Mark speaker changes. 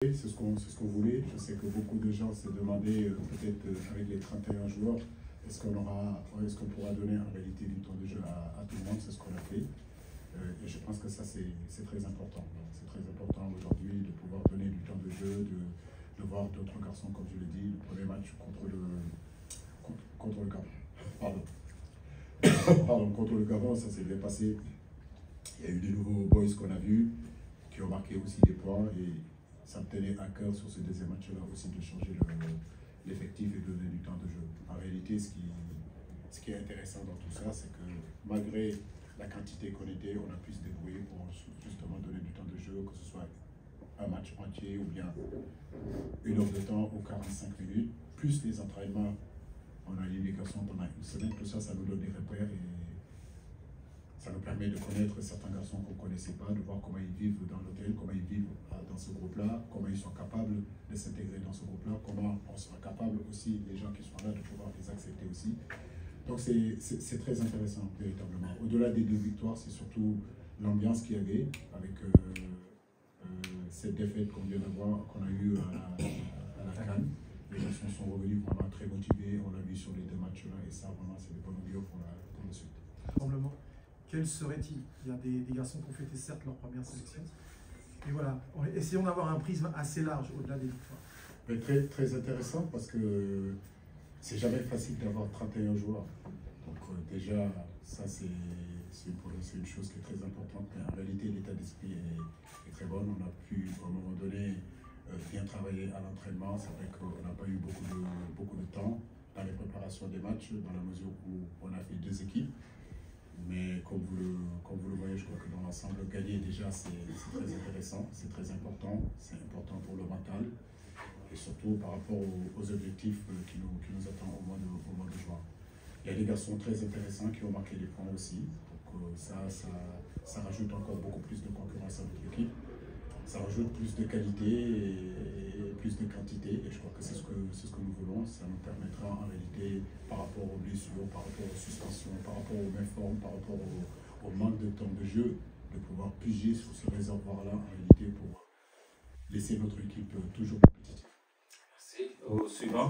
Speaker 1: C'est ce qu'on voulait. Je sais que beaucoup de gens se demandaient, peut-être avec les 31 joueurs, est-ce qu'on pourra donner en réalité du temps de jeu à tout le monde. C'est ce qu'on a fait. Et je pense que ça, c'est très important. C'est très important aujourd'hui de pouvoir donner du temps de jeu, de voir d'autres garçons, comme je l'ai dit, le premier match contre le Gabon. Pardon, contre le Gabon, ça s'est bien passé. Il y a eu des nouveaux boys qu'on a vus, qui ont marqué aussi des points. Et ça me tenait à cœur sur ce deuxième match-là aussi de changer l'effectif et de donner du temps de jeu. En réalité, ce qui est intéressant dans tout ça, c'est que malgré la quantité qu'on était, on a pu se débrouiller pour justement donner du temps de jeu, que ce soit un match entier ou bien une heure de temps ou 45 minutes, plus les entraînements. On a l'implication pendant une semaine, tout ça, ça nous donne des repères et ça nous permet de connaître certains garçons qu'on ne connaissait pas, de voir comment ils vivent dans l'hôtel, comment ils vivent dans ce groupe-là, comment ils sont capables de s'intégrer dans ce groupe-là, comment on sera capable aussi, les gens qui sont là, de pouvoir les accepter aussi. Donc c'est très intéressant, véritablement. Au-delà des 2 victoires, c'est surtout l'ambiance qu'il y avait avec cette défaite qu'on vient d'avoir, qu'on a eue à la CAN. Les garçons sont revenus vraiment très motivés, on l'a vu sur les 2 matchs-là, et ça, vraiment, c'est de bonnes augures pour la suite.
Speaker 2: Probablement. Quel serait-il? Il y a des garçons qui ont fêté certes leur première sélection. Et voilà, essayons d'avoir un prisme assez large au-delà des victoires.
Speaker 1: Mais très, très intéressant parce que c'est jamais facile d'avoir 31 joueurs. Donc déjà, ça c'est une chose qui est très importante. Mais en réalité, l'état d'esprit est très bon. On a pu, à un moment donné, bien travailler à l'entraînement. C'est vrai qu'on n'a pas eu beaucoup de temps dans les préparations des matchs, dans la mesure où on a fait 2 équipes. Mais comme vous le voyez, je crois que dans l'ensemble, gagner déjà, c'est très intéressant, c'est très important. C'est important pour le mental et surtout par rapport aux objectifs qui nous attendent au mois de juin. Il y a des garçons très intéressants qui ont marqué des points aussi. Donc ça rajoute encore beaucoup plus de concurrence avec l'équipe. Ça rajoute plus de qualité et plus de quantité. Et je crois que c'est ce que nous voulons. Ça nous permettra en réalité, par rapport aux blessures, par rapport aux suspensions, par rapport aux méformes, par rapport au manque de temps de jeu, de pouvoir piger sur ce réservoir-là en réalité pour laisser notre équipe toujours compétitive.
Speaker 3: Merci. Au suivant.